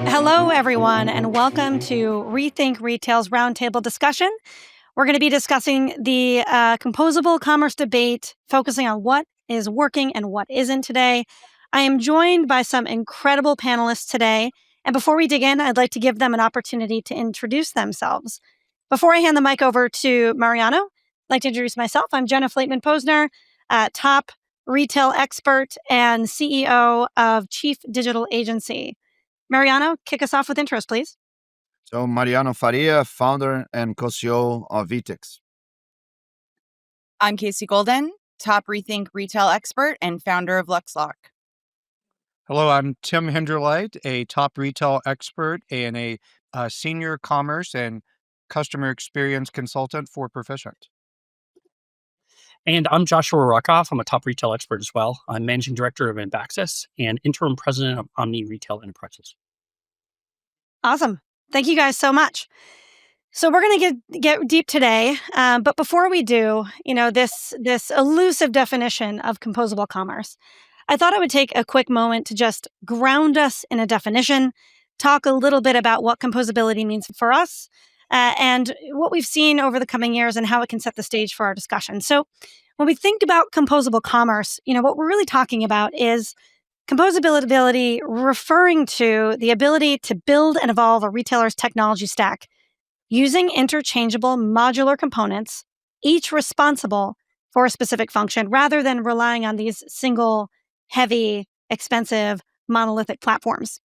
Hello, everyone, and welcome to Rethink Retail's Roundtable discussion. We're going to be discussing the Composable Commerce Debate, focusing on what is working and what isn't today. I am joined by some incredible panelists today. And before we dig in, I'd like to give them an opportunity to introduce themselves. Before I hand the mic over to Mariano, I'd like to introduce myself. I'm Jenna Flateman Posner, top retail expert and CEO of Chief Digital Agency. Mariano, kick us off with intros, please. So Mariano Faria, founder and co-CEO of VTEX. I'm Casey Golden, top Rethink retail expert and founder of Luxlock. Hello, I'm Timm Henderlight, a top retail expert and a senior commerce and customer experience consultant for Proficient. And I'm Joshua Rockoff. I'm a top retail expert as well. I'm managing director of Access and interim president of Omni Retail Enterprises. Awesome. Thank you guys so much. So we're going to get deep today, but before we do, this elusive definition of composable commerce, I thought I would take a quick moment to just ground us in a definition, talk a little bit about what composability means for us, and what we've seen over the coming years and how it can set the stage for our discussion. So when we think about composable commerce, what we're really talking about is composability, referring to the ability to build and evolve a retailer's technology stack using interchangeable modular components, each responsible for a specific function, rather than relying on these single, heavy, expensive, monolithic platforms.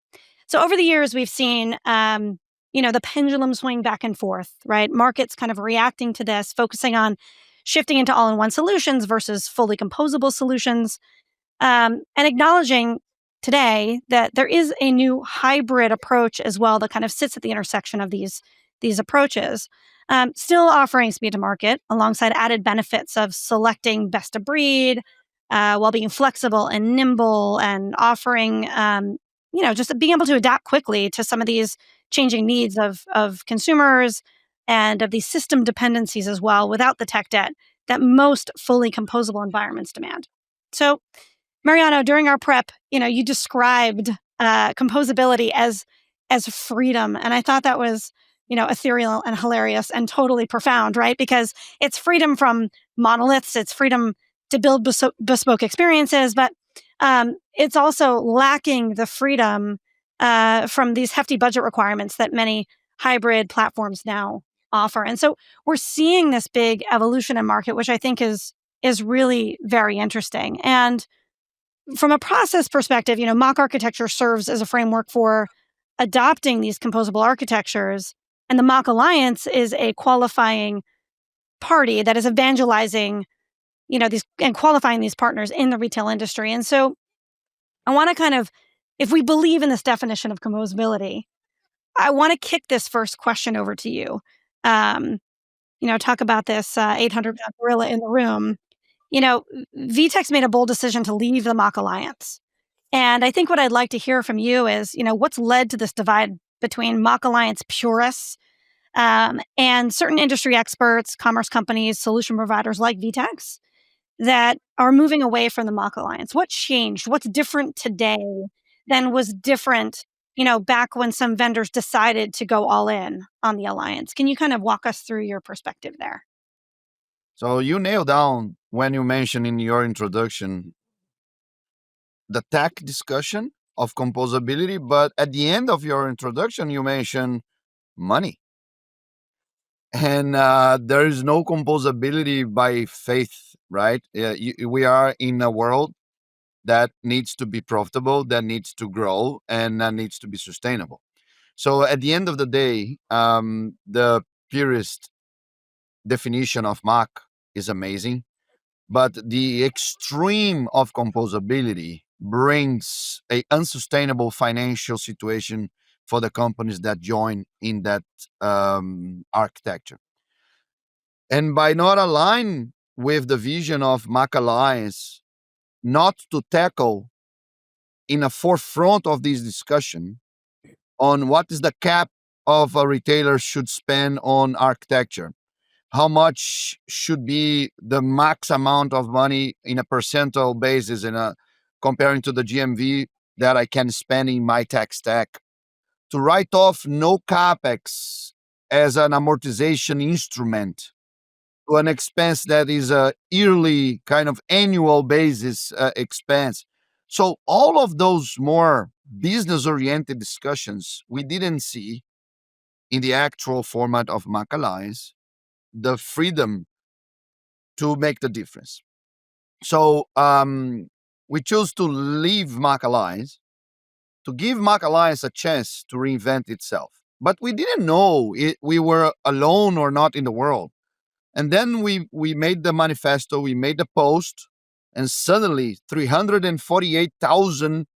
So over the years, we've seen, the pendulum swing back and forth, right? Markets kind of reacting to this, focusing on shifting into all-in-one solutions versus fully composable solutions. And acknowledging today that there is a new hybrid approach as well that kind of sits at the intersection of these approaches, still offering speed to market alongside added benefits of selecting best of breed while being flexible and nimble and offering, just being able to adapt quickly to some of these changing needs of consumers and of these system dependencies as well without the tech debt that most fully composable environments demand. So Mariano, during our prep, you described composability as freedom. And I thought that was, ethereal and hilarious and totally profound, right? Because it's freedom from monoliths, it's freedom to build bespoke experiences, but it's also lacking the freedom from these hefty budget requirements that many hybrid platforms now offer. And so we're seeing this big evolution in market, which I think is really very interesting. And from a process perspective, MACH architecture serves as a framework for adopting these composable architectures, and the MACH Alliance is a qualifying party that is evangelizing, these and qualifying these partners in the retail industry. And so, I want to if we believe in this definition of composability, I want to kick this first question over to you. Talk about this 800-pound gorilla in the room. VTEX made a bold decision to leave the MACH Alliance. And I think what I'd like to hear from you is, what's led to this divide between MACH Alliance purists and certain industry experts, commerce companies, solution providers like VTEX that are moving away from the MACH Alliance. What changed? What's different today than was different, back when some vendors decided to go all in on the Alliance? Can you kind of walk us through your perspective there? So you nailed down when you mentioned in your introduction the tech discussion of composability, but at the end of your introduction, you mentioned money. And there is no composability by faith, right? We are in a world that needs to be profitable, that needs to grow, and that needs to be sustainable. So at the end of the day, the purist definition of MACH is amazing, but the extreme of composability brings an unsustainable financial situation for the companies that join in that architecture. And by not aligning with the vision of MACH Alliance, not to tackle in a forefront of this discussion on what is the cap of a retailer should spend on architecture, how much should be the max amount of money in a percentile basis in a comparing to the GMV that I can spend in my tech stack, to write off no capex as an amortization instrument to an expense that is a yearly kind of annual basis expense. So all of those more business oriented discussions we didn't see in the actual format of MACH Alliance, the freedom to make the difference. So we chose to leave MACH Alliance, to give MACH Alliance a chance to reinvent itself. But we didn't know we were alone or not in the world. And then we made the manifesto, we made the post, and suddenly 348,000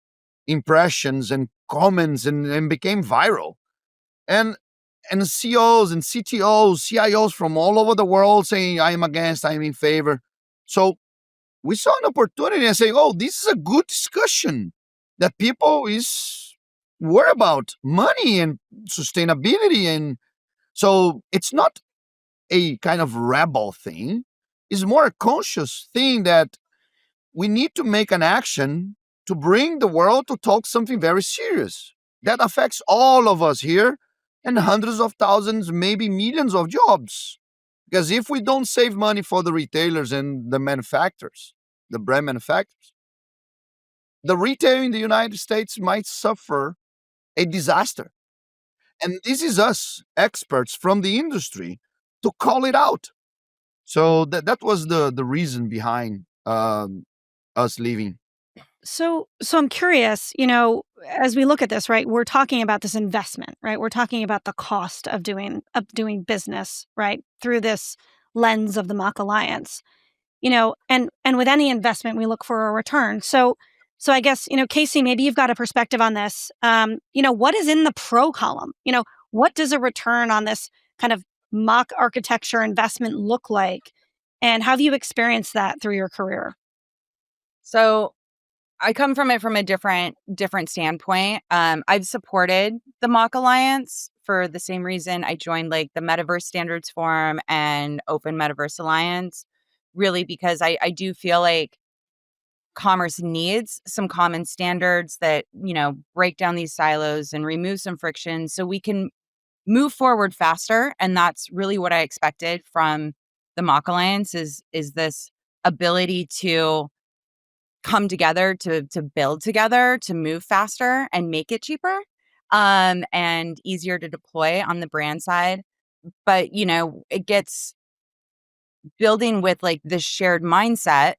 impressions and comments and became viral. And CEOs and CTOs, CIOs from all over the world saying, I am against, I am in favor. So we saw an opportunity and say, oh, this is a good discussion that people were about money and sustainability. And so it's not a kind of rebel thing. It's more a conscious thing that we need to make an action to bring the world to talk something very serious that affects all of us here and hundreds of thousands, maybe millions of jobs. Because if we don't save money for the retailers and the manufacturers, the brand manufacturers, the retail in the United States might suffer a disaster. And this is us, experts from the industry, to call it out. So that was the reason behind us leaving. So I'm curious, as we look at this, right, we're talking about this investment, right? We're talking about the cost of doing business, right, through this lens of the MACH Alliance, and with any investment, we look for a return. So I guess, Casey, maybe you've got a perspective on this. What is in the pro column? What does a return on this kind of MACH architecture investment look like? And how have you experienced that through your career? So I come from it from a different standpoint. I've supported the MACH Alliance for the same reason I joined like the Metaverse Standards Forum and Open Metaverse Alliance, really because I do feel like commerce needs some common standards that, break down these silos and remove some friction so we can move forward faster. And that's really what I expected from the MACH Alliance is this ability to come together, to build together, to move faster and make it cheaper and easier to deploy on the brand side. But, it gets building with like this shared mindset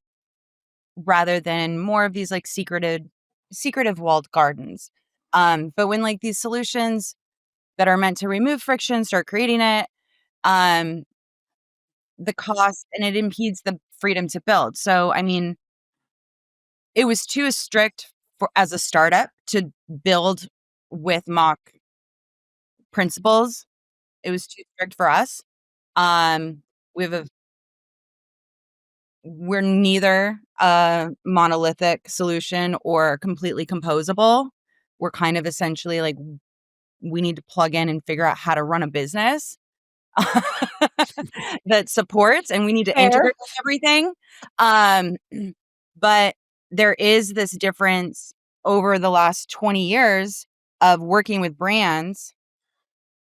rather than more of these like secretive walled gardens. But when like these solutions that are meant to remove friction start creating it, the cost, and it impedes the freedom to build. So, I mean, it was too strict as a startup to build with MACH principles. It was too strict for us. We're neither a monolithic solution or completely composable. We're kind of essentially like, we need to plug in and figure out how to run a business that supports, and we need to integrate with everything. But there is this difference over the last 20 years of working with brands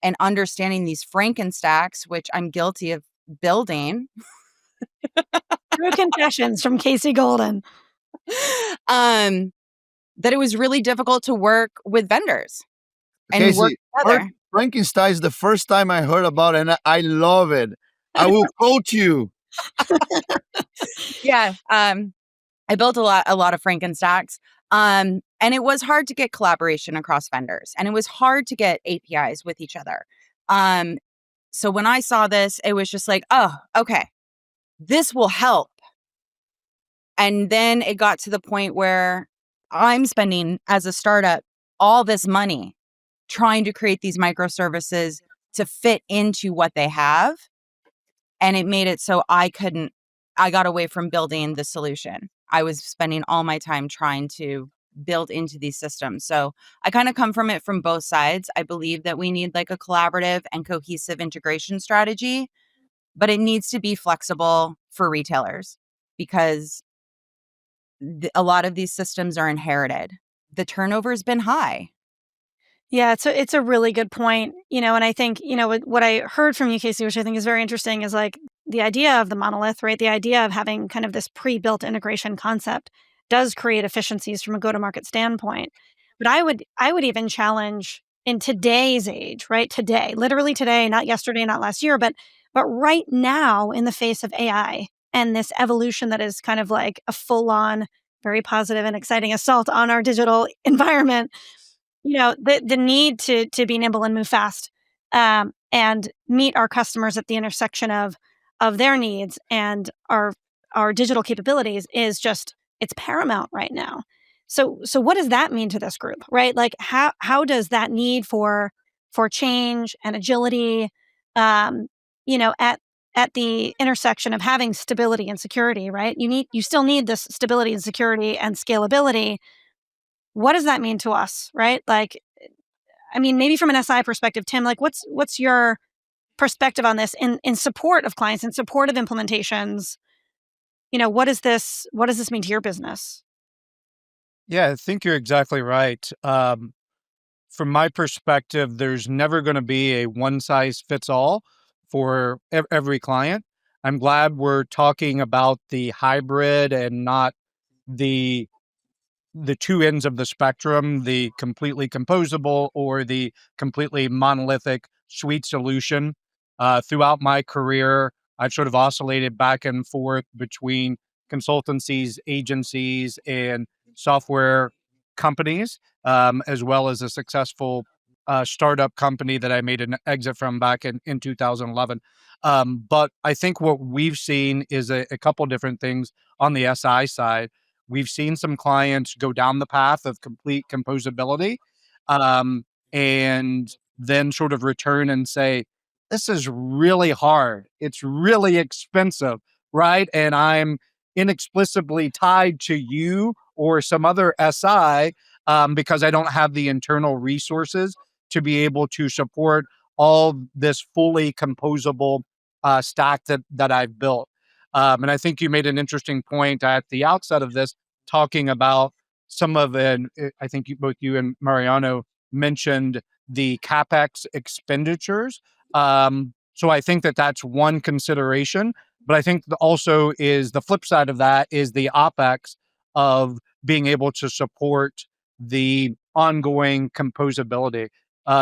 and understanding these Frankenstacks, which I'm guilty of building. True confessions from Casey Golden. That it was really difficult to work with vendors and Casey, work together. Frankenstein is the first time I heard about it, and I love it. I will quote you. Yeah. I built a lot of Frankenstacks. And it was hard to get collaboration across vendors, and it was hard to get APIs with each other. So when I saw this, it was just like, oh, okay, this will help. And then it got to the point where I'm spending as a startup all this money trying to create these microservices to fit into what they have. And it made it so I got away from building the solution. I was spending all my time trying to build into these systems. So I kind of come from it from both sides. I believe that we need like a collaborative and cohesive integration strategy, but it needs to be flexible for retailers because a lot of these systems are inherited. The turnover has been high. Yeah, it's a really good point. And I think, what I heard from you, Casey, which I think is very interesting, is like the idea of the monolith, right? The idea of having kind of this pre-built integration concept does create efficiencies from a go-to-market standpoint. But I would even challenge in today's age, right? Today, literally today, not yesterday, not last year, but right now in the face of AI and this evolution that is kind of like a full-on, very positive and exciting assault on our digital environment. The need to be nimble and move fast, and meet our customers at the intersection of their needs and our digital capabilities is just, it's paramount right now. So what does that mean to this group, right? Like how does that need for change and agility, um, at the intersection of having stability and security, right? You still need this stability and security and scalability. What does that mean to us, right? Like, I mean, maybe from an SI perspective, Timm, like what's your perspective on this in support of clients, in support of implementations? What does this mean to your business? Yeah, I think you're exactly right. From my perspective, there's never going to be a one size fits all for every client. I'm glad we're talking about the hybrid and not the two ends of the spectrum, the completely composable or the completely monolithic suite solution. Throughout my career, I've sort of oscillated back and forth between consultancies, agencies, and software companies, as well as a successful startup company that I made an exit from back in 2011. But I think what we've seen is a couple different things on the SI side. We've seen some clients go down the path of complete composability, um, and then sort of return and say, this is really hard. It's really expensive, right? And I'm inexplicably tied to you or some other SI, because I don't have the internal resources to be able to support all this fully composable stack that I've built. And I think you made an interesting point at the outset of this, talking about some of the, I think both you and Mariano mentioned the CapEx expenditures. So I think that that's one consideration, but I think also is the flip side of that is the OpEx of being able to support the ongoing composability.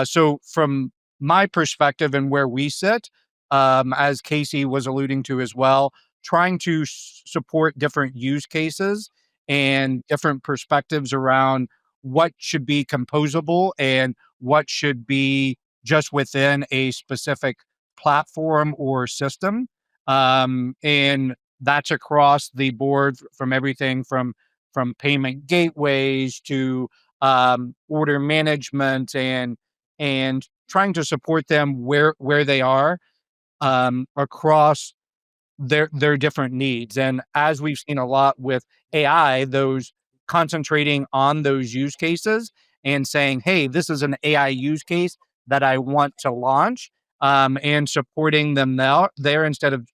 So from my perspective and where we sit, as Casey was alluding to as well, trying to support different use cases and different perspectives around what should be composable and what should be just within a specific platform or system. And that's across the board from everything from payment gateways to order management and trying to support them where they are across their different needs. And as we've seen a lot with AI, those concentrating on those use cases and saying, hey, this is an AI use case that I want to launch, and supporting them there instead of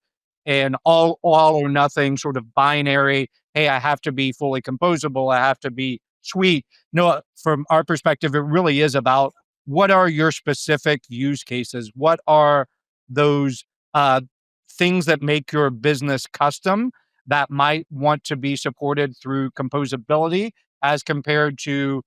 an all or nothing sort of binary, hey, I have to be fully composable, I have to be sweet. No, from our perspective, it really is about what are your specific use cases? What are those uh, things that make your business custom that might want to be supported through composability as compared to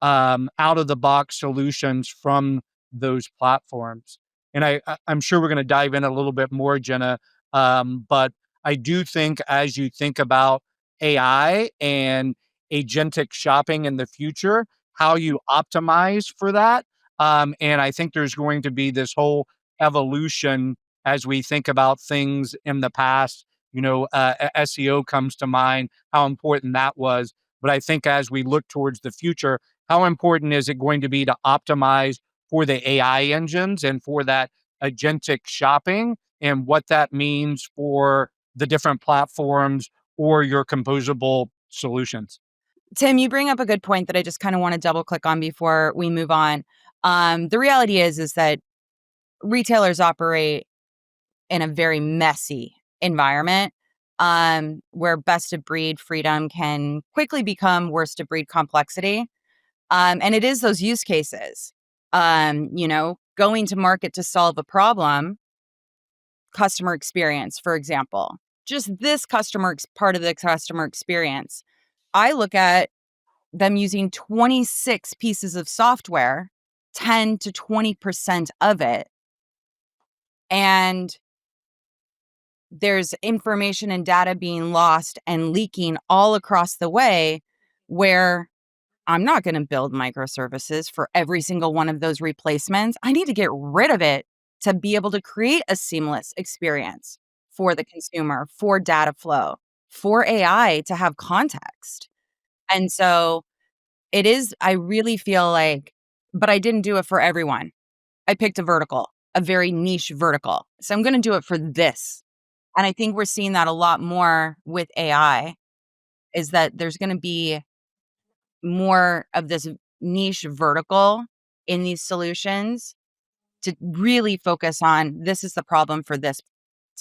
out of the box solutions from those platforms. And I'm sure we're going to dive in a little bit more, Jenna. But I do think as you think about AI and agentic shopping in the future, how you optimize for that. And I think there's going to be this whole evolution as we think about things in the past. SEO comes to mind, how important that was. But I think as we look towards the future, how important is it going to be to optimize for the AI engines and for that agentic shopping and what that means for the different platforms or your composable solutions? Timm, you bring up a good point that I just kind of want to double click on before we move on. The reality is that retailers operate in a very messy environment. where best of breed freedom can quickly become worst of breed complexity. And it is those use cases, going to market to solve a problem, customer experience, for example, just this part of the customer experience. I look at them using 26 pieces of software, 10 to 20% of it. And there's information and data being lost and leaking all across the way, where I'm not going to build microservices for every single one of those replacements. I need to get rid of it to be able to create a seamless experience for the consumer, for data flow, for AI to have context. And so I really feel like, but I didn't do it for everyone. I picked a vertical, a very niche vertical. So I'm going to do it for this. And I think we're seeing that a lot more with AI, is that there's going to be more of this niche vertical in these solutions to really focus on, this is the problem for this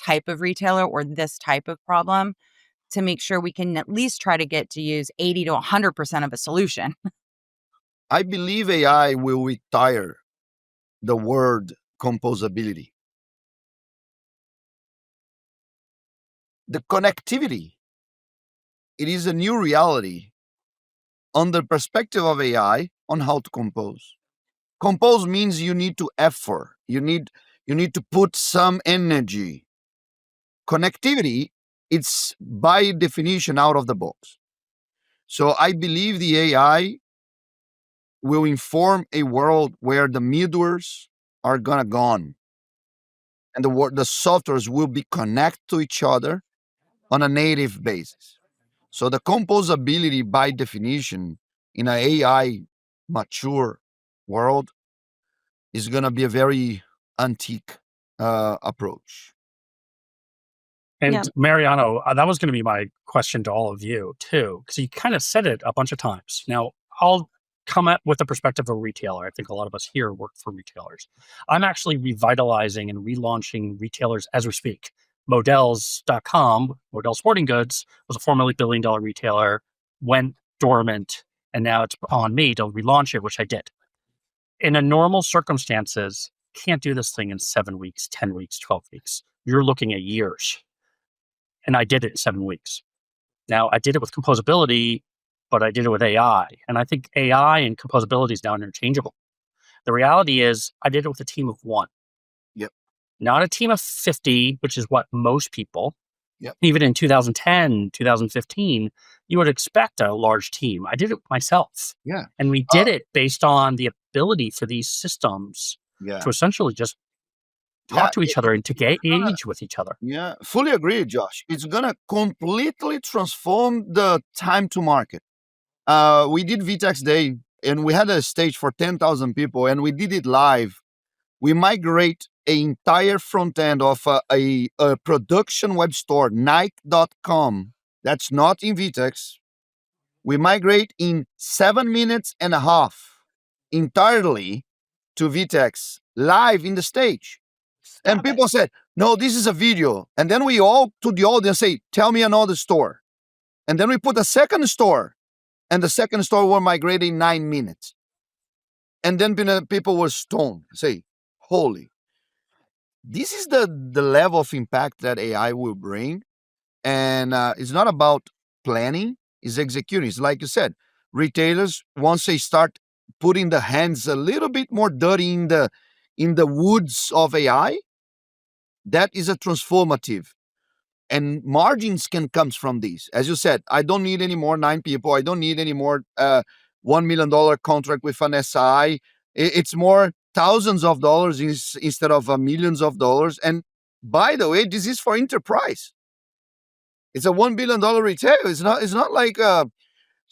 type of retailer or this type of problem, to make sure we can at least try to get to use 80 to 100% of a solution. I believe AI will retire the word composability. The connectivity, it is a new reality on the perspective of AI on how to compose. Compose means you need to effort. You need to put some energy. Connectivity, it's by definition out of the box. So I believe the AI will inform a world where the middlewares are gonna gone, and the softwares will be connected to each other on a native basis. So the composability, by definition, in an AI mature world, is gonna be a very antique approach. And Yeah. Mariano, that was going to be my question to all of you too, because you kind of said it a bunch of times. Now, I'll come at with the perspective of a retailer. I think a lot of us here work for retailers. I'm actually revitalizing and relaunching retailers as we speak. Models.com, Model Sporting Goods, was a formerly billion-dollar retailer, went dormant, and now it's on me to relaunch it, which I did. In a normal circumstances, can't do this thing in 7 weeks, 10 weeks, 12 weeks. You're looking at years. And I did it in 7 weeks. Now, I did it with composability, but I did it with AI. And I think AI and composability is now interchangeable. The reality is, I did it with a team of 1. Yep. Not a team of 50, which is what most people, Yep. even in 2010, 2015, you would expect a large team. I did it myself. Yeah. And we did it based on the ability for these systems to essentially just talk to each other and to engage with each other. Yeah, fully agree, Josh. It's gonna completely transform the time to market. We did VTEX Day, and we had a stage for 10,000 people, and we did it live. We migrate an entire front end of a production web store, Nike.com. That's not in VTEX. We migrate in 7 minutes and a half entirely to VTEX live in the stage. And people said, no, this is a video. And then we all to the audience say, tell me another store. And then we put a second store, and the second store were migrated in 9 minutes. And then people were stoned, say, holy. This is the level of impact that AI will bring. And it's not about planning, it's executing. It's like you said, retailers, once they start putting the hands a little bit more dirty in the woods of AI, that is a transformative. And margins can come from these. As you said, I don't need any more 9 people. I don't need any more $1 million contract with an SI. It's more thousands of dollars instead of millions of dollars. And by the way, this is for enterprise. It's a $1 billion retail. It's not like the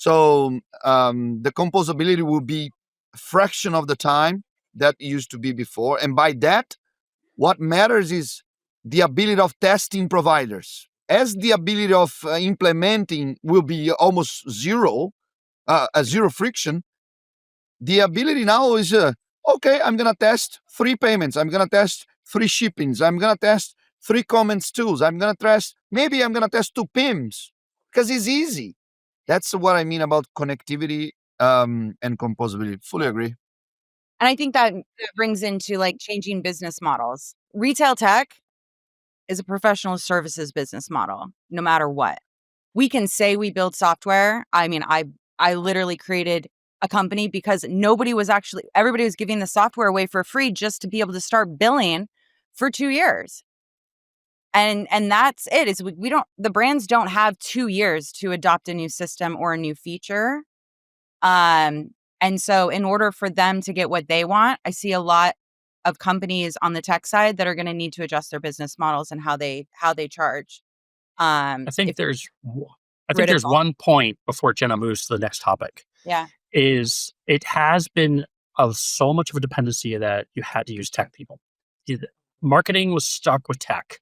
composability will be a fraction of the time that it used to be before. And by that, what matters is the ability of testing providers. As the ability of implementing will be almost zero, zero friction, the ability now is, okay, I'm going to test 3 payments. I'm going to test 3 shippings. I'm going to test 3 comments tools. Maybe I'm going to test 2 PIMs because it's easy. That's what I mean about connectivity and composability. Fully agree. And I think that brings into like changing business models. Retail tech is a professional services business model, no matter what. We can say we build software. I mean, I literally created a company because everybody was giving the software away for free just to be able to start billing for 2 years. And that's it. Is the brands don't have 2 years to adopt a new system or a new feature. And so in order for them to get what they want, I see a lot of companies on the tech side that are going to need to adjust their business models and how they charge. I think there's critical. one point before Jenna moves to the next topic. Yeah. Is it has been of so much of a dependency that you had to use tech people. Marketing was stuck with tech.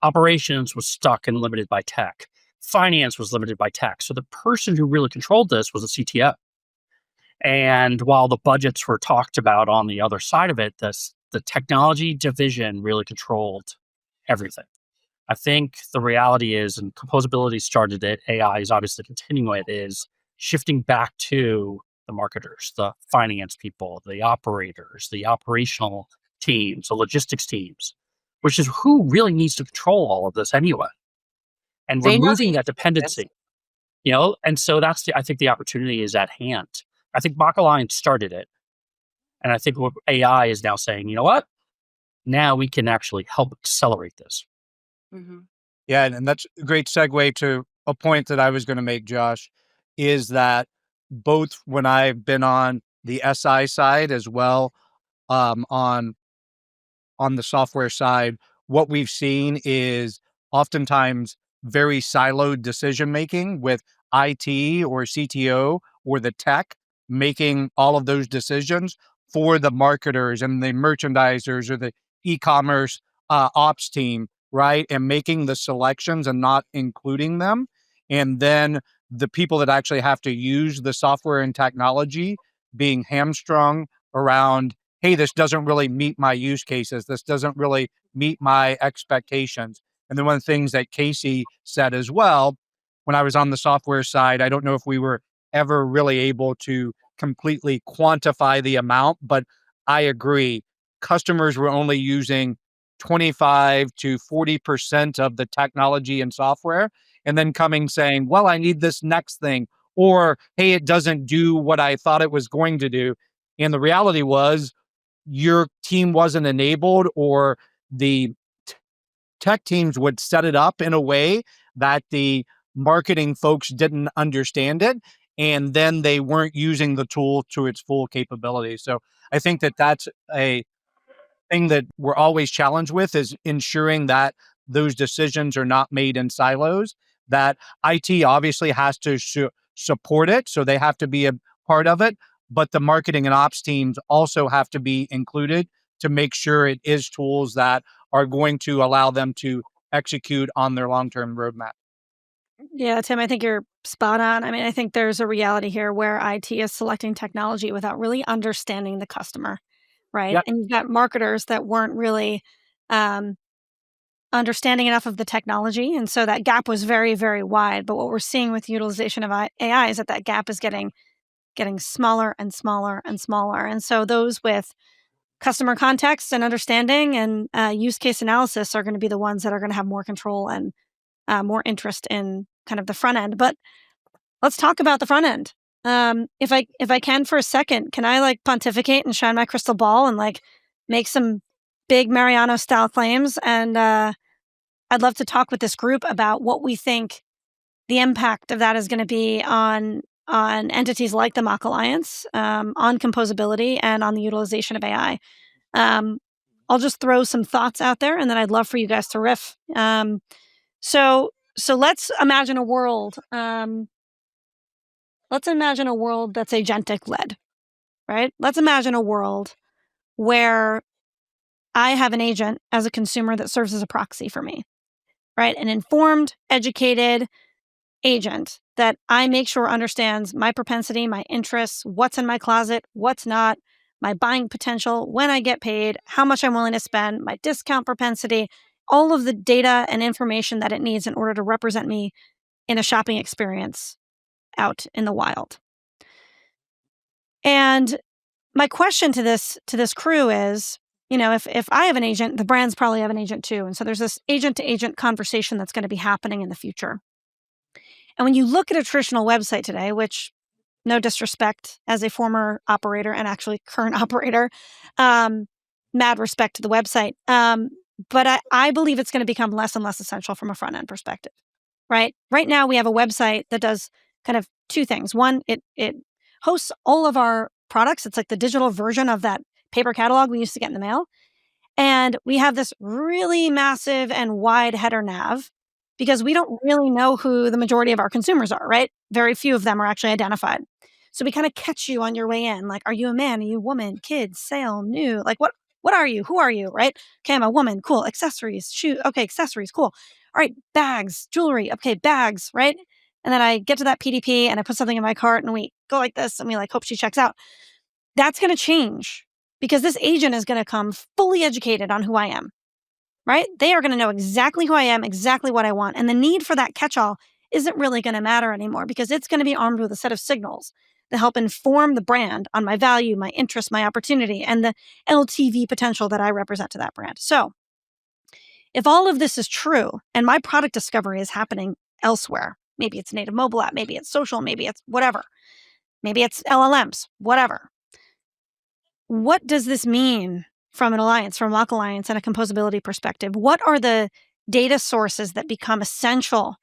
Operations was stuck and limited by tech. Finance was limited by tech. So the person who really controlled this was a CTO. And while the budgets were talked about on the other side of it, the technology division really controlled everything. I think the reality is, and composability started it, AI is obviously continuing it, is shifting back to the marketers, the finance people, the operators, the operational teams, the logistics teams, which is who really needs to control all of this anyway. And They know removing they that dependency, and so I think the opportunity is at hand. I think MACH Alliance started it. And I think what AI is now saying, you know what? Now we can actually help accelerate this. Mm-hmm. Yeah, and that's a great segue to a point that I was going to make, Josh, is that both when I've been on the SI side as well on the software side, what we've seen is oftentimes very siloed decision making with IT or CTO or the tech making all of those decisions for the marketers and the merchandisers or the e-commerce ops team, right? And making the selections and not including them. And then the people that actually have to use the software and technology being hamstrung around, hey, this doesn't really meet my use cases. This doesn't really meet my expectations. And then one of the things that Casey said as well, when I was on the software side, I don't know if we were ever really able to completely quantify the amount, but I agree. Customers were only using 25 to 40% of the technology and software, and then coming saying, well, I need this next thing, or, hey, it doesn't do what I thought it was going to do. And the reality was your team wasn't enabled, or the tech teams would set it up in a way that the marketing folks didn't understand it, and then they weren't using the tool to its full capability. So I think that that's a thing that we're always challenged with, is ensuring that those decisions are not made in silos, that IT obviously has to support it. So they have to be a part of it, but the marketing and ops teams also have to be included to make sure it is tools that are going to allow them to execute on their long-term roadmap. Yeah, Tim, I think you're spot on. I mean, I think there's a reality here where IT is selecting technology without really understanding the customer, right? Yep. And you've got marketers that weren't really understanding enough of the technology. And so that gap was very, very wide. But what we're seeing with utilization of AI is that gap is getting smaller and smaller and smaller. And so those with customer context and understanding and use case analysis are going to be the ones that are going to have more control and more interest in kind of the front end. But let's talk about the front end. If I can for a second, can I like pontificate and shine my crystal ball and like make some big Mariano style claims? And I'd love to talk with this group about what we think the impact of that is going to be on entities like the MACH Alliance, on composability, and on the utilization of AI. I'll just throw some thoughts out there, and then I'd love for you guys to riff. So let's imagine a world. Let's imagine a world that's agentic led, right? Let's imagine a world where I have an agent as a consumer that serves as a proxy for me, right? An informed, educated agent that I make sure understands my propensity, my interests, what's in my closet, what's not, my buying potential, when I get paid, how much I'm willing to spend, my discount propensity, all of the data and information that it needs in order to represent me in a shopping experience out in the wild. And my question to this crew is, if I have an agent, the brands probably have an agent too. And so there's this agent to agent conversation that's going to be happening in the future. And when you look at a traditional website today, which, no disrespect as a former operator and actually current operator, mad respect to the website. But I believe it's going to become less and less essential from a front end perspective, right? Right now we have a website that does kind of two things. One, it hosts all of our products. It's like the digital version of that paper catalog we used to get in the mail. And we have this really massive and wide header nav because we don't really know who the majority of our consumers are, right? Very few of them are actually identified. So we kind of catch you on your way in. Like, are you a man? Are you a woman? Kids, sale, new? Like, what are you? Who are you? Right? Okay, I'm a woman. Cool. Accessories, shoe. Okay, accessories. Cool. All right, bags, jewelry. Okay, bags. Right? And then I get to that PDP and I put something in my cart and we go like this and we hope she checks out. That's going to change because this agent is going to come fully educated on who I am. Right? They are going to know exactly who I am, exactly what I want. And the need for that catch-all isn't really going to matter anymore because it's going to be armed with a set of signals that help inform the brand on my value, my interest, my opportunity, and the LTV potential that I represent to that brand. So if all of this is true and my product discovery is happening elsewhere, maybe it's native mobile app, maybe it's social, maybe it's whatever, maybe it's LLMs, whatever. What does this mean from an alliance, from a MACH Alliance and a composability perspective? What are the data sources that become essential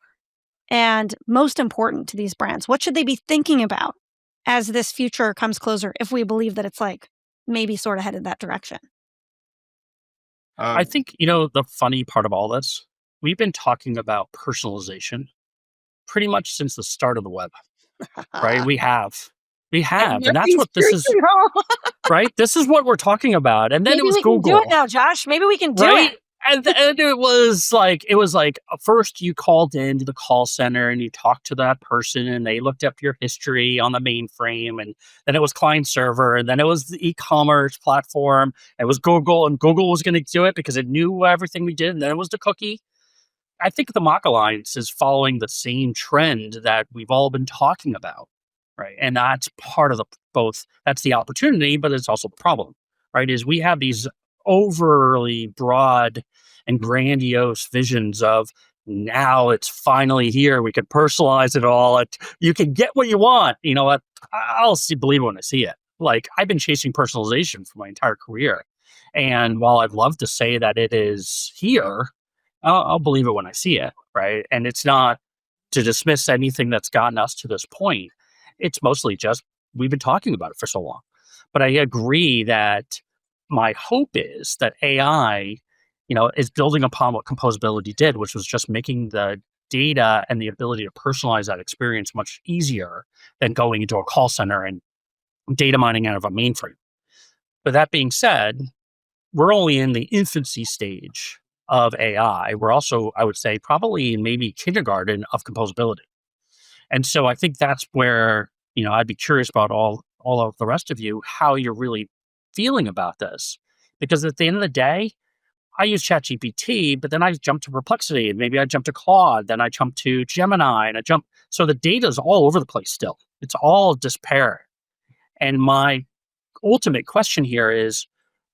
and most important to these brands? What should they be thinking about as this future comes closer, if we believe that it's maybe sort of headed that direction? I think, the funny part of all this, we've been talking about personalization pretty much since the start of the web, right? We have. And that's what this is, right? This is what we're talking about. And then maybe it was we Google. Can do it now, Josh. Maybe we can do right? it. And it was like, first you called into the call center and you talked to that person and they looked up your history on the mainframe, and then it was client server, and then it was the e-commerce platform. It was Google, and Google was going to do it because it knew everything we did. And then it was the cookie. I think the MACH Alliance is following the same trend that we've all been talking about, right? And that's part of that's the opportunity, but it's also the problem, right? Is we have these overly broad and grandiose visions of now it's finally here. We can personalize it all. You can get what you want. You know what? I'll believe it when I see it. Like, I've been chasing personalization for my entire career. And while I'd love to say that it is here, I'll believe it when I see it, right? And it's not to dismiss anything that's gotten us to this point. It's mostly just we've been talking about it for so long. But I agree that my hope is that AI, is building upon what composability did, which was just making the data and the ability to personalize that experience much easier than going into a call center and data mining out of a mainframe. But that being said, we're only in the infancy stage of AI. We're also, I would say, probably maybe kindergarten of composability. And so I think that's where, I'd be curious about all of the rest of you, how you're really feeling about this. Because at the end of the day, I use ChatGPT, but then I jump to Perplexity, and maybe I jump to Claude, then I jump to Gemini, and so the data is all over the place still. It's all disparate. And my ultimate question here is,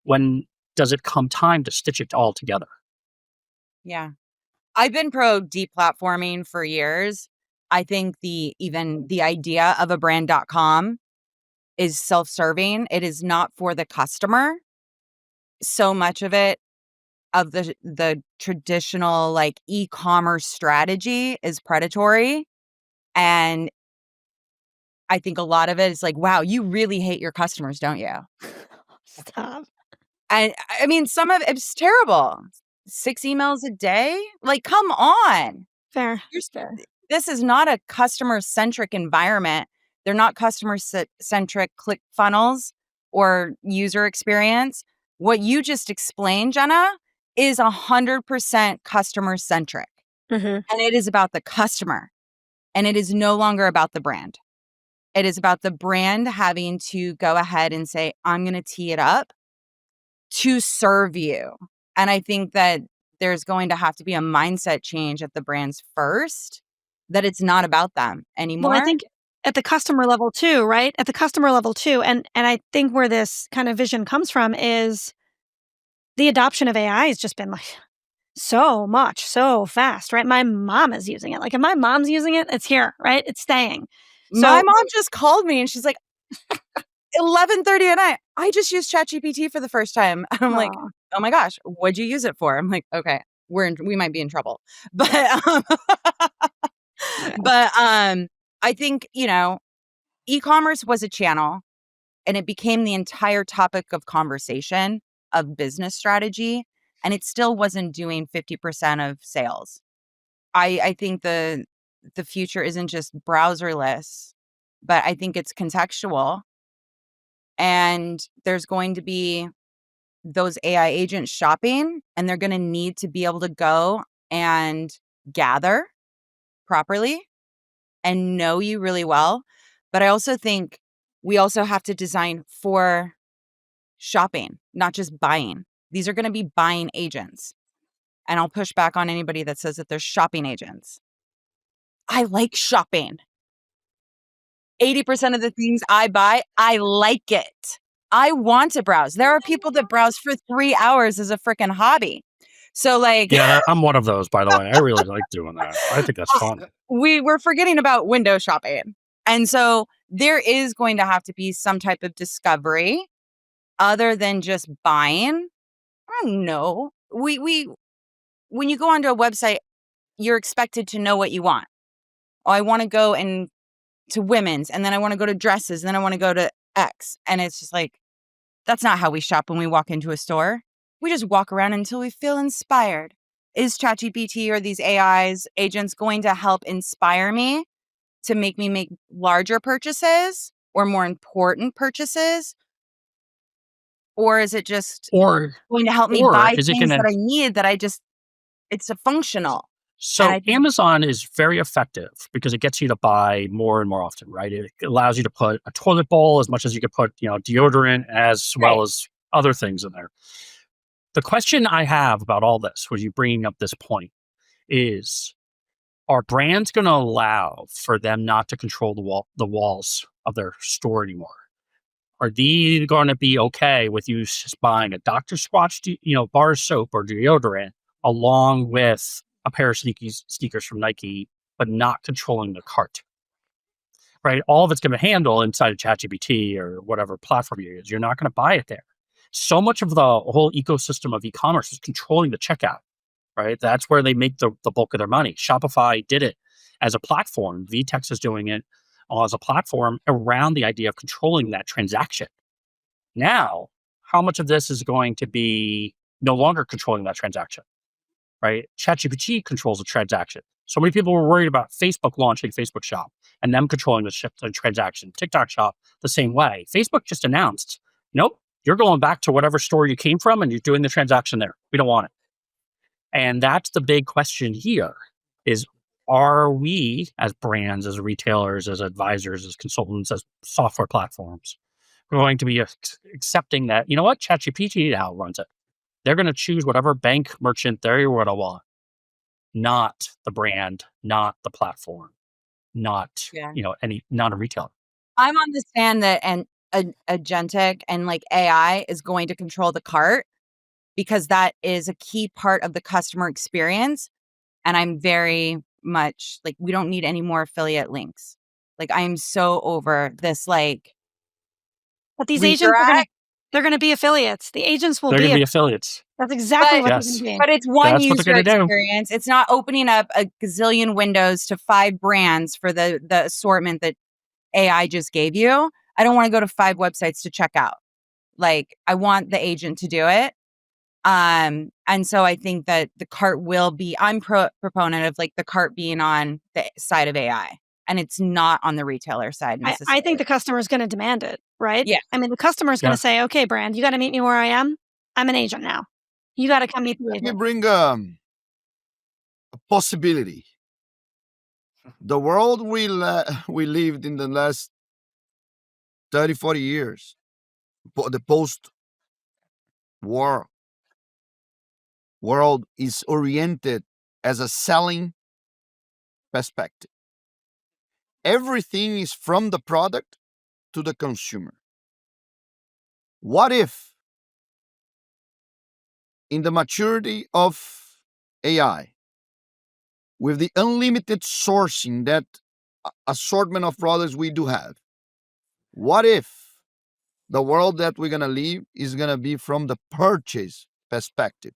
when does it come time to stitch it all together? Yeah. I've been pro deplatforming for years. I think even the idea of a brand.com is self-serving. It is not for the customer. So much of it, of the traditional e-commerce strategy, is predatory. And I think a lot of it is wow, you really hate your customers, don't you? Stop. And I mean, some of it's terrible. 6 emails a day? Come on. Fair. This is not a customer-centric environment. They're not customer-centric click funnels or user experience. What you just explained, Jenna, is 100% customer-centric. Mm-hmm. And it is about the customer. And it is no longer about the brand. It is about the brand having to go ahead and say, I'm going to tee it up to serve you. And I think that there's going to have to be a mindset change at the brands first, that it's not about them anymore. Well, I think at the customer level too, right? At the customer level too. And I think where this kind of vision comes from is the adoption of AI has just been like so much, so fast, right? My mom is using it. Like if my mom's using it, it's here, right? It's staying. My mom just called me and she's like, 11:30 at night, I just used ChatGPT for the first time. And I'm like, oh my gosh, what'd you use it for? I'm like, okay, we might be in trouble. But I think, e-commerce was a channel and it became the entire topic of conversation of business strategy, and it still wasn't doing 50% of sales. I think the future isn't just browserless, but I think it's contextual. And there's going to be those AI agents shopping, and they're going to need to be able to go and gather properly and know you really well. But I also think we also have to design for shopping, not just buying. These are going to be buying agents. And I'll push back on anybody that says that they're shopping agents. I like shopping. 80% of the things I buy, I like it. I want to browse. There are people that browse for 3 hours as a freaking hobby. So yeah, I'm one of those, by the way. I really like doing that. I think that's fun. We're forgetting about window shopping. And so there is going to have to be some type of discovery other than just buying. I don't know. When you go onto a website, you're expected to know what you want. Oh, I want to go to women's, and then I want to go to dresses, and then I want to go to X. And it's just like, that's not how we shop when we walk into a store. We just walk around until we feel inspired. Is ChatGPT or these agents going to help inspire me to make me make larger purchases or more important purchases? Or is it just going to help me buy things that I need that it's a functional? So Amazon is very effective because it gets you to buy more and more often, right? It allows you to put a toilet bowl as much as you could put, deodorant as well as other things in there. The question I have about all this, was you bringing up this point, is are brands going to allow for them not to control the walls of their store anymore? Are they going to be okay with you just buying a Dr. Squatch, bar soap or deodorant along with a pair of sneakers from Nike, but not controlling the cart? Right? All of it's going to handle inside of ChatGPT or whatever platform you use. You're not going to buy it there. So much of the whole ecosystem of e-commerce is controlling the checkout, right? That's where they make the bulk of their money. Shopify did it as a platform. VTEX is doing it as a platform around the idea of controlling that transaction. Now, how much of this is going to be no longer controlling that transaction, right? ChatGPT controls the transaction. So many people were worried about Facebook launching Facebook Shop and them controlling the transaction. TikTok Shop, the same way. Facebook just announced, nope, you're going back to whatever store you came from and you're doing the transaction there. We don't want it. And that's the big question here is, are we as brands, as retailers, as advisors, as consultants, as software platforms going to be accepting that, you know what, ChatGPT now runs it. They're going to choose whatever bank merchant they're going to want, not the brand, not the platform, not, not a retailer. I'm on the stand that agentic and AI is going to control the cart because that is a key part of the customer experience. And I'm very much we don't need any more affiliate links. I'm so over this But these agents they're going to be affiliates. The agents will be affiliates. That's exactly what they're going to be. But it's one user experience. It's not opening up a gazillion windows to 5 brands for the assortment that AI just gave you. I don't want to go to 5 websites to check out. I want the agent to do it. And so I think that the cart will be, I'm proponent of the cart being on the side of AI and it's not on the retailer side. I think the customer is going to demand it, right? Yeah. I mean, the customer is going to say, okay, brand, you got to meet me where I am. I'm an agent now. You got to come meet the agent. Let me bring a possibility. The world we lived in the last 30, 40 years, the post-war world is oriented as a selling perspective. Everything is from the product to the consumer. What if, in the maturity of AI, with the unlimited sourcing, that assortment of products we do have, what if the world that we're going to live is going to be from the purchase perspective,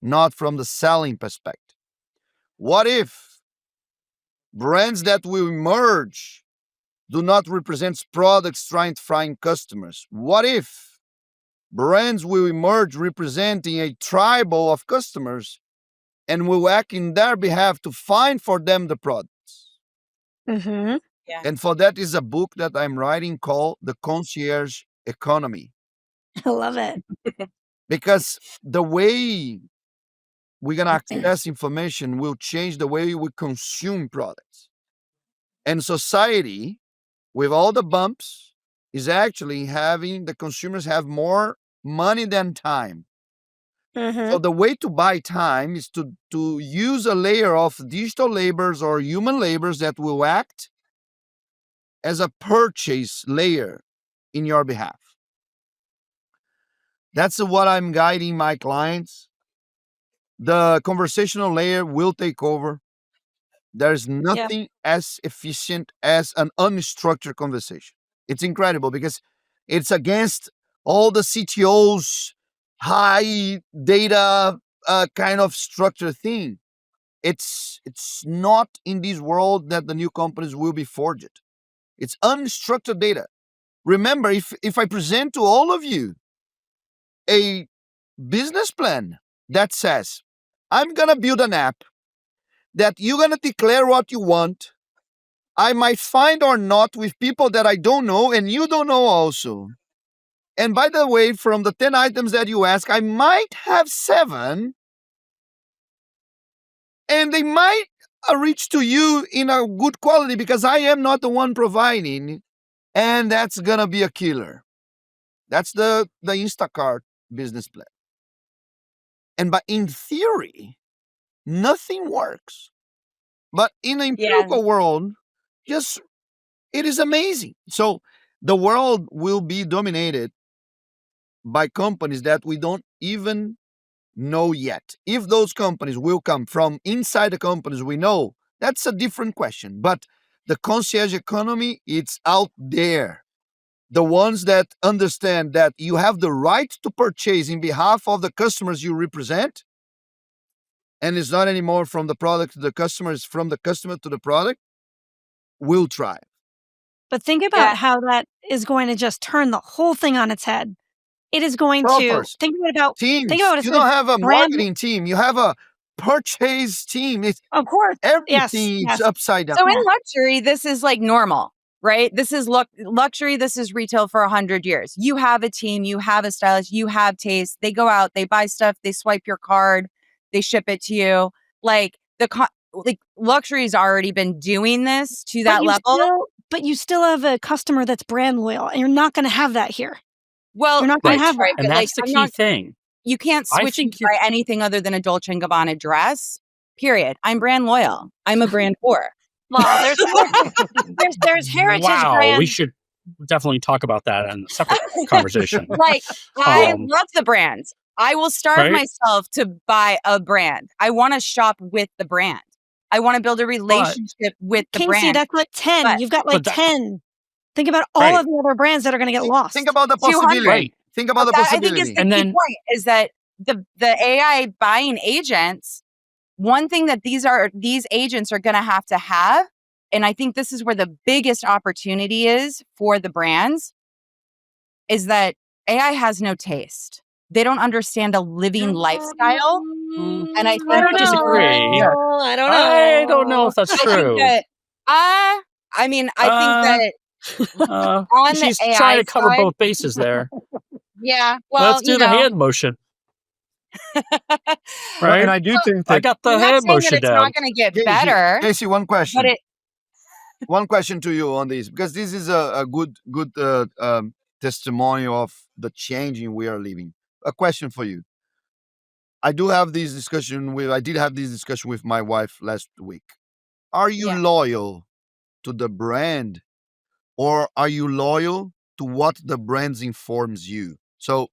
not from the selling perspective? What if brands that will emerge do not represent products trying to find customers? What if brands will emerge representing a tribal of customers and will act in their behalf to find for them the products? Mm-hmm. Yeah. And for that is a book that I'm writing called The Concierge Economy. I love it. Because the way we're going to access information will change the way we consume products. And society, with all the bumps, is actually having the consumers have more money than time. Mm-hmm. So the way to buy time is to use a layer of digital labors or human labors that will act as a purchase layer in your behalf. That's what I'm guiding my clients. The conversational layer will take over. There's nothing as efficient as an unstructured conversation. It's incredible because it's against all the CTOs high data kind of structure thing. It's not in this world that the new companies will be forged. It's unstructured data. Remember, if I present to all of you a business plan that says, I'm going to build an app that you're going to declare what you want, I might find or not with people that I don't know and you don't know also. And by the way, from the 10 items that you ask, I might have 7, and they might reach to you in a good quality because I am not the one providing, and that's going to be a killer. That's the Instacart business plan. But in theory, nothing works. But in the empirical world, just it is amazing. So the world will be dominated by companies that we don't even know yet. If those companies will come from inside the companies we know, that's a different question. But the concierge economy, it's out there. The ones that understand that you have the right to purchase in behalf of the customers you represent, and it's not anymore from the product to the customer, it's from the customer to the product, will thrive. But think about how that is going to just turn the whole thing on its head. It is going to think about teams. Think about it. You don't have a marketing team. You have a purchase team. It's, of course, everything is upside down. So in luxury, this is like normal, right? This is luxury. This is retail for 100 years. You have a team. You have a stylist. You have taste. They go out. They buy stuff. They swipe your card. They ship it to you. Like luxury's already been doing this to that level. But you still have a customer that's brand loyal, and you're not going to have that here. Well, you're not going to have that. And that's the key thing. You can't switch and buy anything other than a Dolce & Gabbana dress, period. I'm brand loyal. I'm a brand poor. Well, there's heritage brands. We should definitely talk about that in a separate conversation. I love the brands. I will starve myself to buy a brand. I want to shop with the brand. I want to build a relationship with the brand. That's like 10. You've got 10. Think about all of the other brands that are going to get lost. Think about the possibility. Think about the possibility. I think is the key point is that the AI buying agents, one thing that these agents are going to have, and I think this is where the biggest opportunity is for the brands, is that AI has no taste. They don't understand a living lifestyle. And I disagree. I don't know. I don't know if that's true. I think that she's trying to cover both bases there. Yeah. Well, let's do the hand motion. Right. And I do think that I got the hand motion down. It's not going to get better. Casey, one question. One question to you on this, because this is a good testimonial of the changing we are living. A question for you. I did have this discussion with my wife last week. Are you Yeah. loyal to the brand, or are you loyal to what the brand informs you? So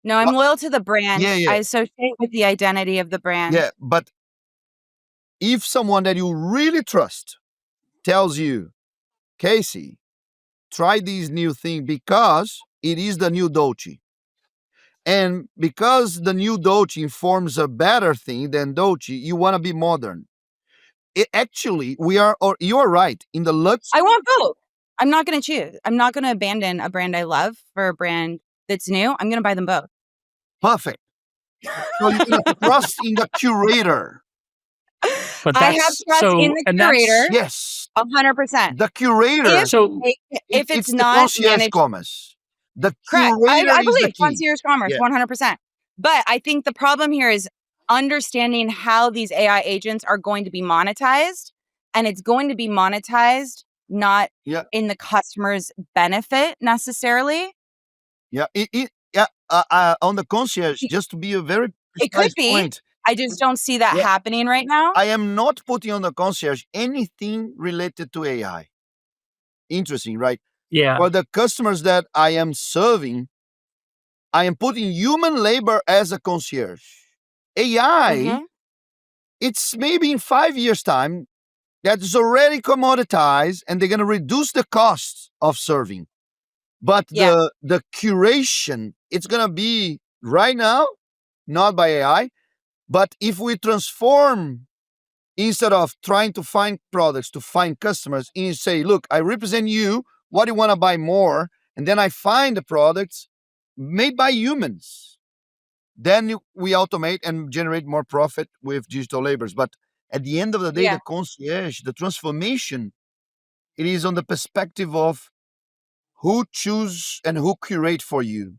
No, I'm loyal to the brand. Yeah, yeah. I associate with the identity of the brand. yeah, but if someone that you really trust tells you, Casey, try this new thing because it is the new Dolce. And because the new Dolce informs a better thing than Dolce, you want to be modern. You are right. In the Lux, I want both. I'm not going to choose. I'm not going to abandon a brand I love for a brand that's new. I'm going to buy them both. perfect. So you're going to trust in the curator. But I have that's trust in so, the and curator. that's Yes, 100%. the curator. so. If it's the not concierge managed, commerce. The correct. curator I is the believe key. concierge commerce, Yeah. 100%. But I think the problem here is understanding how these AI agents are going to be monetized, and it's going to be monetized not Yeah. in the customer's benefit necessarily. Yeah. On the concierge, just to be a very It could precise be. point, I just don't see that Yeah. happening right now. I am not putting on the concierge anything related to AI. Interesting, right? Yeah. For the customers that I am serving, I am putting human labor as a concierge. AI, Mhm. it's maybe in 5 years' time that is already commoditized, and they're going to reduce the cost of serving. But Yeah. the curation, it's going to be right now, not by AI. But if we transform, instead of trying to find products, to find customers, and you say, look, I represent you, what do you want to buy more? And then I find the products made by humans. Then we automate and generate more profit with digital labors. But at the end of the day, Yeah. the concierge, the transformation, it is on the perspective of who choose and who curate for you.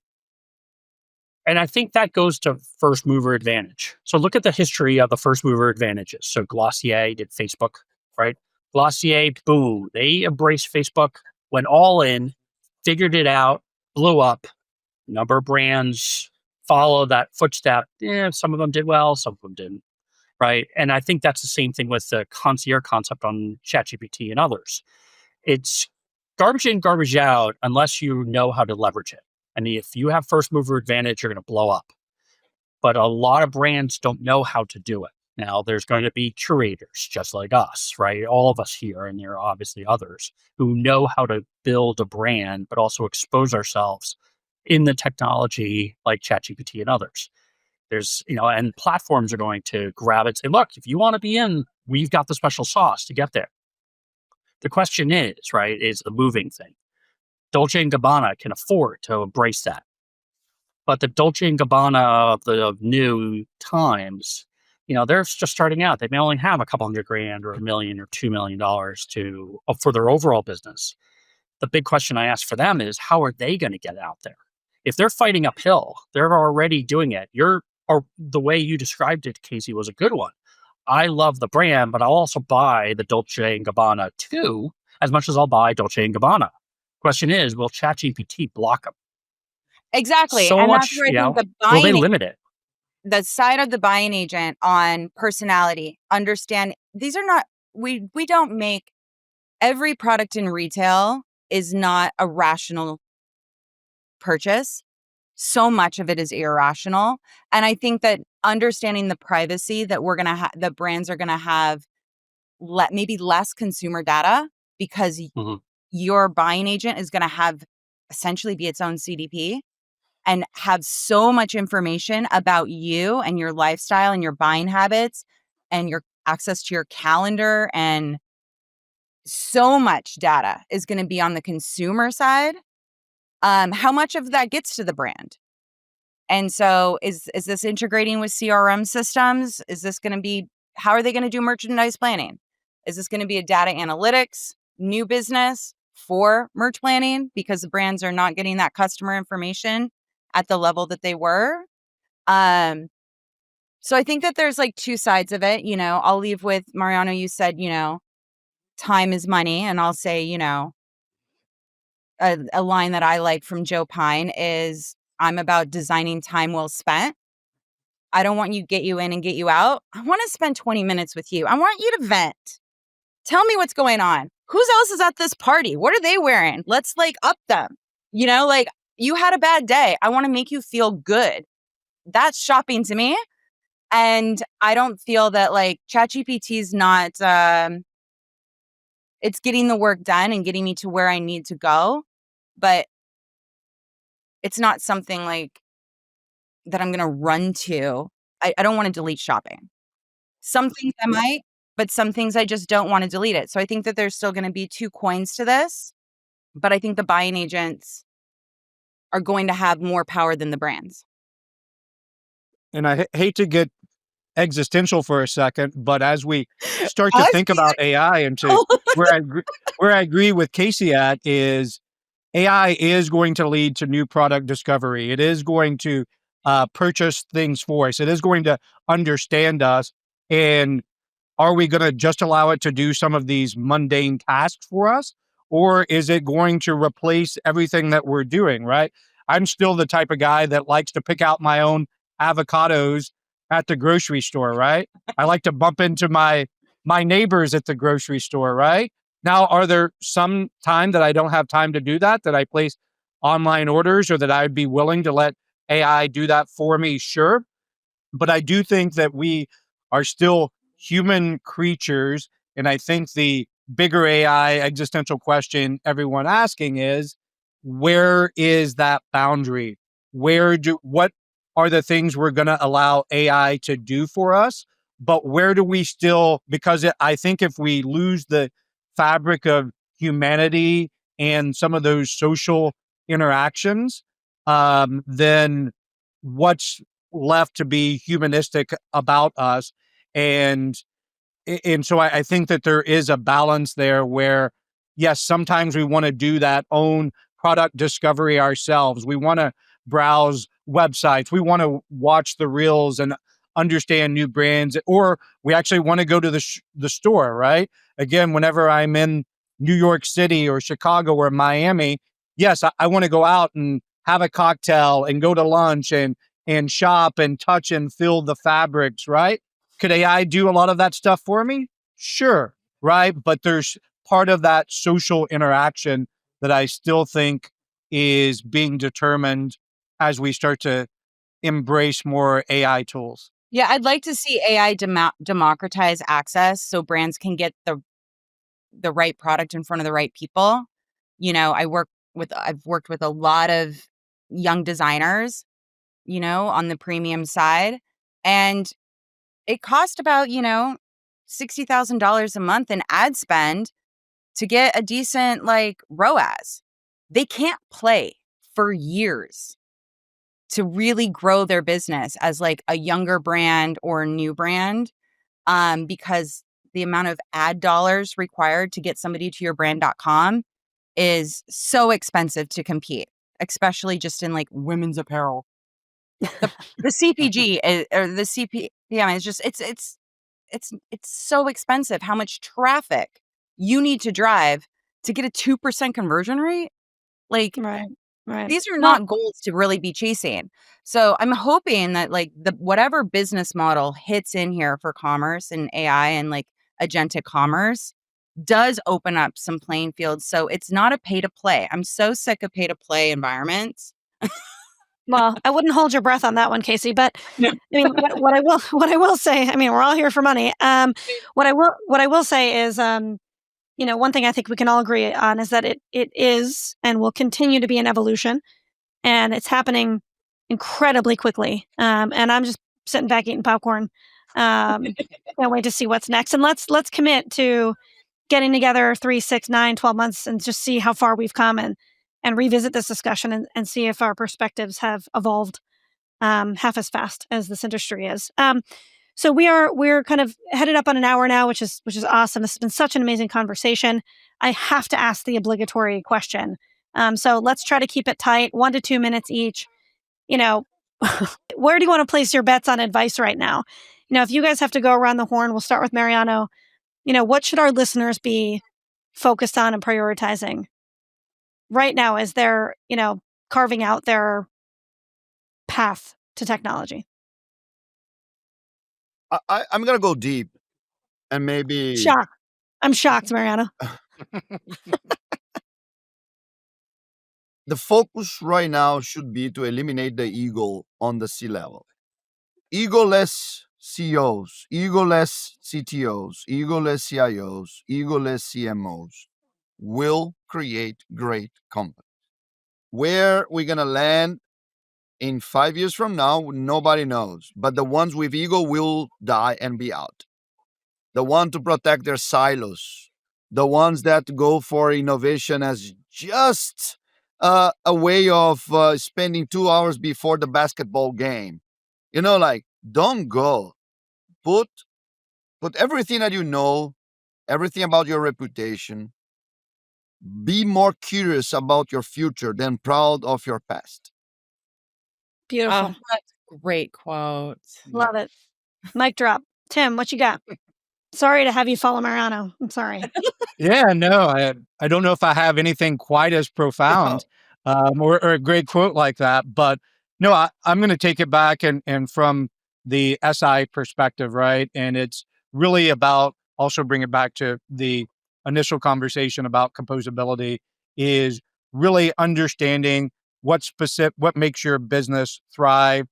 And I think that goes to first mover advantage. So look at the history of the first mover advantages. So Glossier did Facebook, right? Glossier, boom, they embraced Facebook, went all in, figured it out, blew up. Number of brands follow that footstep. Some of them did well, some of them didn't, right? And I think that's the same thing with the concierge concept on ChatGPT and others. It's garbage in, garbage out, unless you know how to leverage it. And if you have first mover advantage, you're going to blow up. But a lot of brands don't know how to do it. Now, there's going to be curators just like us, right? All of us here, and there are obviously others who know how to build a brand, but also expose ourselves in the technology like ChatGPT and others. There's, and platforms are going to grab it and say, look, if you want to be in, we've got the special sauce to get there. The question is, right, is the moving thing. Dolce & Gabbana can afford to embrace that. But the Dolce & Gabbana of the new times, they're just starting out. They may only have a couple $100,000 or $1 million or $2 million for their overall business. The big question I ask for them is, how are they going to get out there? If they're fighting uphill, they're already doing it. Or the way you described it, Casey, was a good one. I love the brand, but I'll also buy the Dolce & Gabbana too, as much as I'll buy Dolce & Gabbana. Question is, will ChatGPT block them? Exactly. So And much, that's where I think the will they buying, limit it? the side of the buying agent on personality, understand these are not, we don't make every product in retail is not a rational purchase. So much of it is irrational. And I think that understanding the privacy that we're going to have, the brands are going to have maybe less consumer data, because Mhm. your buying agent is going to have essentially be its own CDP and have so much information about you and your lifestyle and your buying habits and your access to your calendar, and so much data is going to be on the consumer side. How much of that gets to the brand? And so is this integrating with CRM systems? Is this going to be, how are they going to do merchandise planning? Is this going to be a data analytics, new business for merch planning, because the brands are not getting that customer information at the level that they were? So I think that there's like two sides of it. I'll leave with Mariano. You said, time is money. And I'll say, a line that I like from Joe Pine is, I'm about designing time well spent. I don't want you get you in and get you out. I want to spend 20 minutes with you. I want you to vent. Tell me what's going on. Who else is at this party? What are they wearing? Let's like up them. You know, like you had a bad day. I want to make you feel good. That's shopping to me. And I don't feel that like ChatGPT is not, it's getting the work done and getting me to where I need to go. But it's not something like that I'm going to run to. I don't want to delete shopping. Some things I might, but some things I just don't want to delete it. So I think that there's still going to be two coins to this. But I think the buying agents are going to have more power than the brands. And I hate to get existential for a second, but as we start to think about AI and to where I agree with Casey at is AI is going to lead to new product discovery. It is going to purchase things for us. It is going to understand us. And are we going to just allow it to do some of these mundane tasks for us? Or is it going to replace everything that we're doing, right? I'm still the type of guy that likes to pick out my own avocados at the grocery store, right? I like to bump into my neighbors at the grocery store, right? Now, are there some time that I don't have time to do that I place online orders or that I'd be willing to let AI do that for me? Sure. But I do think that we are still human creatures. And I think the bigger AI existential question everyone asking is, where is that boundary? What are the things we're going to allow AI to do for us? But where do we still, because I think if we lose the fabric of humanity and some of those social interactions, then what's left to be humanistic about us? And so I think that there is a balance there where, yes, sometimes we want to do that own product discovery ourselves. We want to browse websites. We want to watch the reels and understand new brands, or we actually want to go to the store, right? Again, whenever I'm in New York City or Chicago or Miami, yes, I want to go out and have a cocktail and go to lunch and shop and touch and feel the fabrics, right? Could AI do a lot of that stuff for me? Sure, right? But there's part of that social interaction that I still think is being determined as we start to embrace more AI tools. Yeah, I'd like to see AI democratize access so brands can get the right product in front of the right people. You know, I've worked with a lot of young designers, you know, on the premium side, and it cost about, you know, $60,000 a month in ad spend to get a decent like ROAS. They can't play for years to really grow their business as like a younger brand or a new brand, because the amount of ad dollars required to get somebody to your brand.com is so expensive to compete, especially just in like women's apparel. The CPG or the CPM is just it's so expensive how much traffic you need to drive to get a 2% conversion rate. Like Right. these are not goals to really be chasing. So I'm hoping that like whatever business model hits in here for commerce and AI and like agentic commerce does open up some playing fields. So it's not a pay to play. I'm so sick of pay to play environments. Well, I wouldn't hold your breath on that one, Casey. But I mean, what I will say, I mean, we're all here for money. What I will say is, you know, one thing I think we can all agree on is that it is and will continue to be an evolution, and it's happening incredibly quickly. And I'm just sitting back eating popcorn. Can't wait to see what's next. And let's commit to getting together 3, 6, 9, 12 months and just see how far we've come and revisit this discussion and see if our perspectives have evolved half as fast as this industry is. So we're kind of headed up on an hour now, which is awesome. This has been such an amazing conversation. I have to ask the obligatory question. So let's try to keep it tight, 1 to 2 minutes each. You know, where do you want to place your bets on advice right now? You know, if you guys have to go around the horn, we'll start with Mariano. You know, what should our listeners be focused on and prioritizing right now as they're, you know, carving out their path to technology? I'm gonna go deep and maybe Shocked. I'm shocked, Mariano. the focus right now should be to eliminate the ego on the C-level. Egoless CEOs, egoless CTOs, egoless CIOs, egoless CMOs will create great companies. Where we're gonna land in 5 years from now, nobody knows. But the ones with ego will die and be out. The one to protect their silos, the ones that go for innovation as just a way of spending 2 hours before the basketball game. Like, don't go. Put everything that you know, everything about your reputation. Be more curious about your future than proud of your past. Beautiful. Oh, that's a great quote. Love it. Mic drop. Timm, what you got? Sorry to have you follow Mariano. I'm sorry. Yeah, no, I don't know if I have anything quite as profound or a great quote like that, but no, I'm going to take it back and from the SI perspective, right? And it's really about also bring it back to the initial conversation about composability is really understanding what makes your business thrive.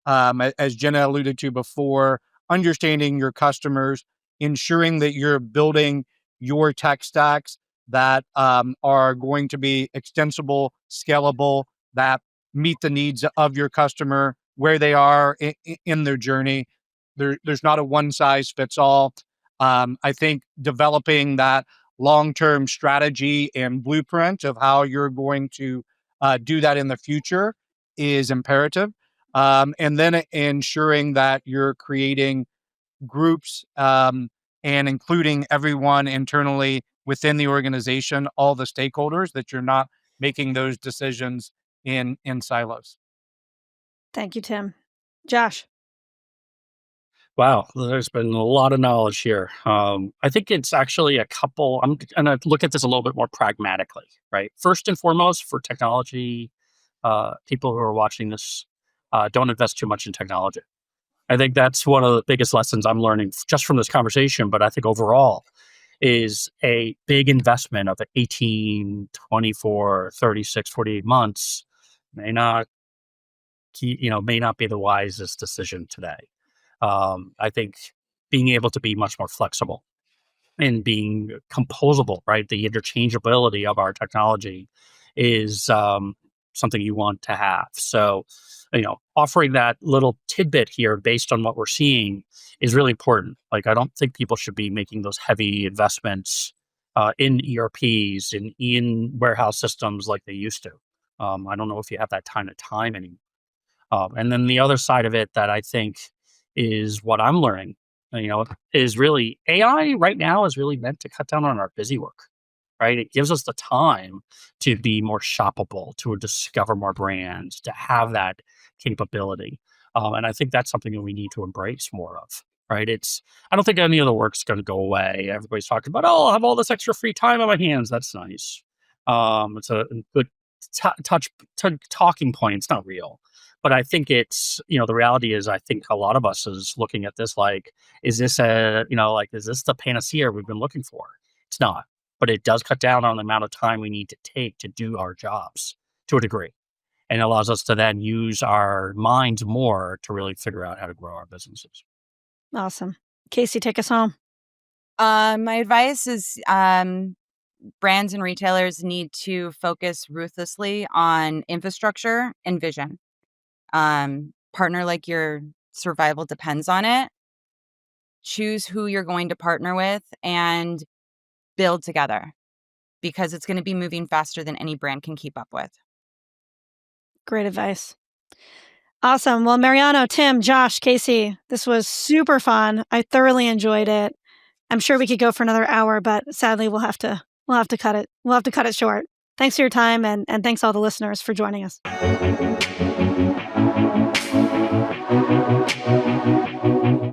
As Jenna alluded to before, understanding your customers, ensuring that you're building your tech stacks that are going to be extensible, scalable, that meet the needs of your customer where they are in their journey. There's not a one size fits all. I think developing that long-term strategy and blueprint of how you're going to do that in the future is imperative. And then ensuring that you're creating groups and including everyone internally within the organization, all the stakeholders, that you're not making those decisions in silos. Thank you, Timm. Josh. Wow, there's been a lot of knowledge here. I think it's actually a couple. I'm going to look at this a little bit more pragmatically, right? First and foremost, for technology, people who are watching this, don't invest too much in technology. I think that's one of the biggest lessons I'm learning just from this conversation, but I think overall is a big investment of 18, 24, 36, 48 months may not be the wisest decision today. I think being able to be much more flexible and being composable, right? The interchangeability of our technology is something you want to have. So, offering that little tidbit here based on what we're seeing is really important. Like, I don't think people should be making those heavy investments in ERPs and in warehouse systems like they used to. I don't know if you have that kind of time anymore. And then the other side of it that I think is what I'm learning, is really AI right now is really meant to cut down on our busy work, right? It gives us the time to be more shoppable, to discover more brands, to have that capability. And I think that's something that we need to embrace more of, right? I don't think any of the work's going to go away. Everybody's talking about, I'll have all this extra free time on my hands. That's nice. It's a good talking point. It's not real. But I think it's, the reality is, I think a lot of us is looking at this like, is this is this the panacea we've been looking for? It's not, but it does cut down on the amount of time we need to take to do our jobs to a degree. And it allows us to then use our minds more to really figure out how to grow our businesses. Awesome. Casey, take us home. My advice is brands and retailers need to focus ruthlessly on infrastructure and vision. Partner like your survival depends on it. Choose who you're going to partner with and build together, because it's going to be moving faster than any brand can keep up with. Great advice. Awesome. Well, Mariano, Timm, Josh, Casey, this was super fun. I thoroughly enjoyed it. I'm sure we could go for another hour, but sadly we'll have to cut it. We'll have to cut it short. Thanks for your time, and thanks all the listeners for joining us.